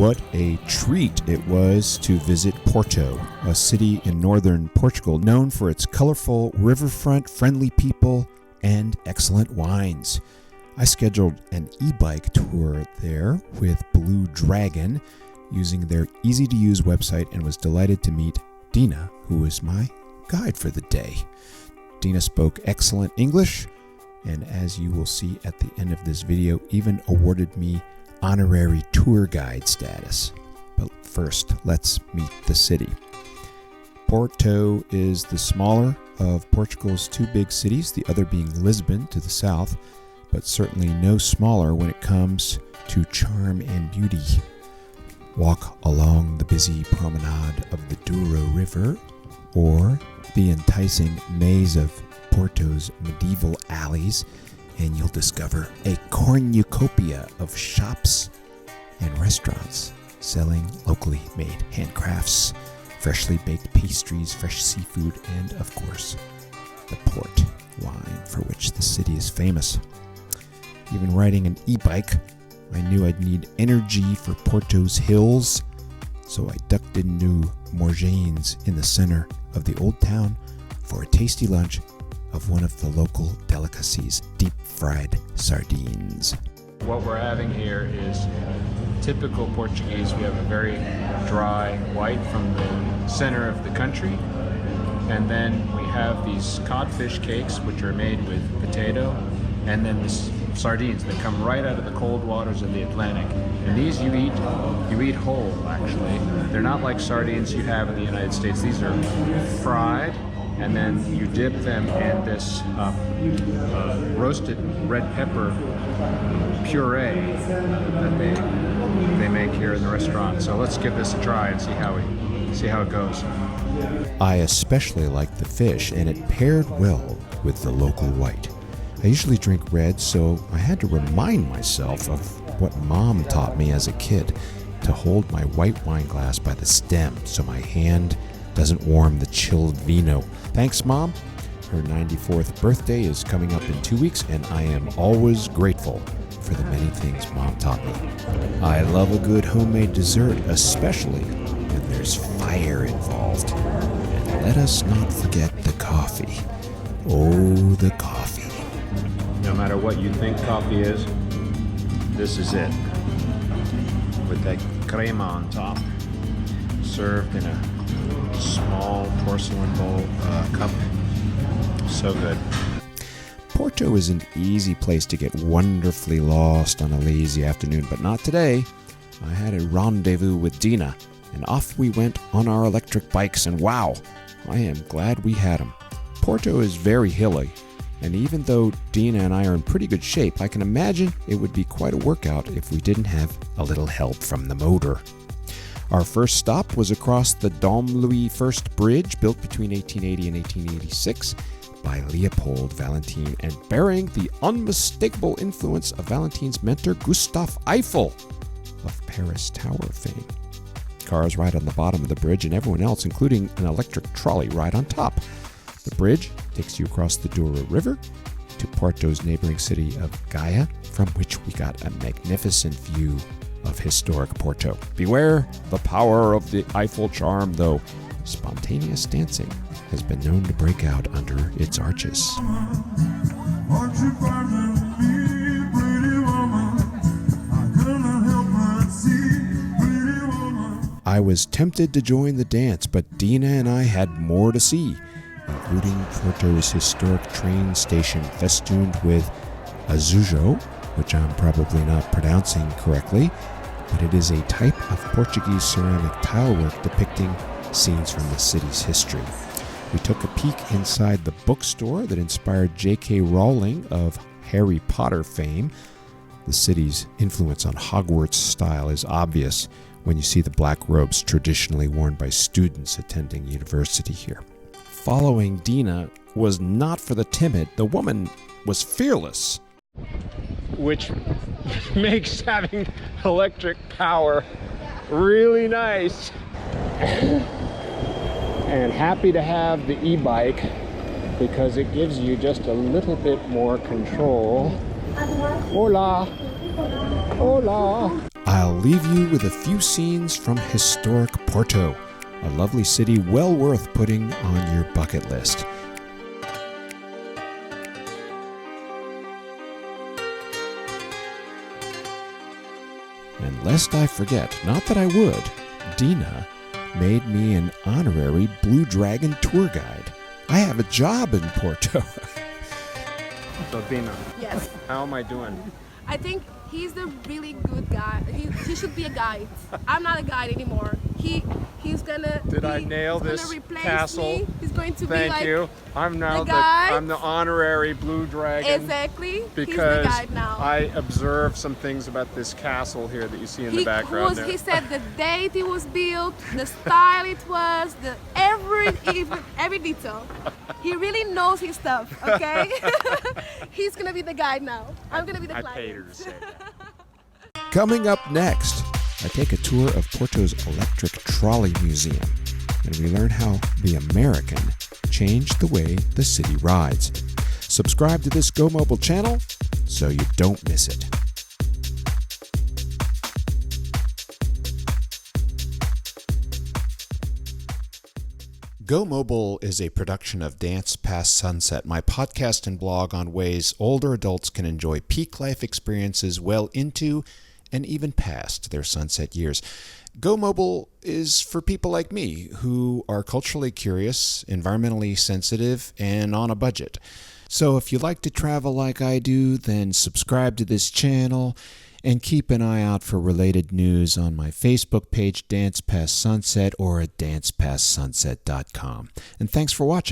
What a treat it was to visit Porto, a city in northern Portugal known for its colorful riverfront, friendly people, and excellent wines. I scheduled an e-bike tour there with Blue Dragon using their easy-to-use website and was delighted to meet Dinah, who was my guide for the day. Dinah spoke excellent English, and as you will see at the end of this video, even awarded me honorary tour guide status. But first, let's meet the city. Porto is the smaller of Portugal's two big cities, the other being Lisbon to the south, but certainly no smaller when it comes to charm and beauty. Walk along the busy promenade of the Douro River, or the enticing maze of Porto's medieval alleys, and you'll discover a cornucopia of shops and restaurants selling locally made handcrafts, freshly baked pastries, fresh seafood, and, of course, the port wine for which the city is famous. Even riding an e-bike, I knew I'd need energy for Porto's hills, so I ducked into Morjane's in the center of the old town for a tasty lunch of one of the local delicacies, deep-fried sardines. What we're having here is typical Portuguese. We have a very dry white from the center of the country, and then we have these codfish cakes which are made with potato, and then the sardines that come right out of the cold waters of the Atlantic. And these you eat whole, actually. They're not like sardines you have in the United States. These are fried, and then you dip them in this roasted red pepper puree that they make here in the restaurant. So let's give this a try and see how it goes. I especially like the fish, and it paired well with the local white. I usually drink red, so I had to remind myself of what Mom taught me as a kid, to hold my white wine glass by the stem so my hand doesn't warm the chilled vino. Thanks, Mom. Her 94th birthday is coming up in 2 weeks, and I am always grateful for the many things Mom taught me. I love a good homemade dessert, especially when there's fire involved. And let us not forget the coffee. Oh, the coffee. No matter what you think coffee is, this is it. With that crema on top, served in a small porcelain bowl cup. So good. Porto is an easy place to get wonderfully lost on a lazy afternoon, but not today. I had a rendezvous with Dinah, and off we went on our electric bikes, and wow, I am glad we had them. Porto is very hilly, and even though Dinah and I are in pretty good shape, I can imagine it would be quite a workout if we didn't have a little help from the motor. Our first stop was across the Dom Louis I Bridge, built between 1880 and 1886 by Leopold Valentin, and bearing the unmistakable influence of Valentin's mentor Gustave Eiffel of Paris Tower fame. Cars ride on the bottom of the bridge, and everyone else, including an electric trolley, ride on top. The bridge takes you across the Douro River to Porto's neighboring city of Gaia, from which we got a magnificent view of historic Porto. Beware the power of the Eiffel charm, though. Spontaneous dancing has been known to break out under its arches. I was tempted to join the dance, but Dinah and I had more to see, including Porto's historic train station festooned with azujo, which I'm probably not pronouncing correctly, but it is a type of Portuguese ceramic tilework depicting scenes from the city's history. We took a peek inside the bookstore that inspired J.K. Rowling of Harry Potter fame. The city's influence on Hogwarts style is obvious when you see the black robes traditionally worn by students attending university here. Following Dinah was not for the timid. The woman was fearless, which makes having electric power really nice. And happy to have the e-bike because it gives you just a little bit more control. Hola! Hola! I'll leave you with a few scenes from historic Porto, a lovely city well worth putting on your bucket list. And lest I forget, not that I would, Dinah made me an honorary Blue Dragon tour guide. I have a job in Porto. So Dinah, Yes, how am I doing? I think he's the really good guy. He should be a guide. I'm not a guide anymore. He's gonna. Did I nail he's this gonna replace castle? Me. He's going to be Thank like you. I'm now the guide. I'm the honorary Blue Dragon. Exactly. He's the Because guide now. I observed some things about this castle here that you see in the background there. He said the date it was built, the style it was, every detail. He really knows his stuff. Okay. He's gonna be the guide now. I'm gonna be the I client. paid her to say that. Coming up next, I take a tour of Porto's Electric Trolley Museum, and we learn how the American changed the way the city rides. Subscribe to this Go Mobile channel so you don't miss it. Go Mobile is a production of Dance Past Sunset, my podcast and blog on ways older adults can enjoy peak life experiences well into and even past their sunset years. Go Mobile is for people like me who are culturally curious, environmentally sensitive, and on a budget. So if you like to travel like I do, then subscribe to this channel and keep an eye out for related news on my Facebook page, Dance Past Sunset, or at dancepastsunset.com. And thanks for watching.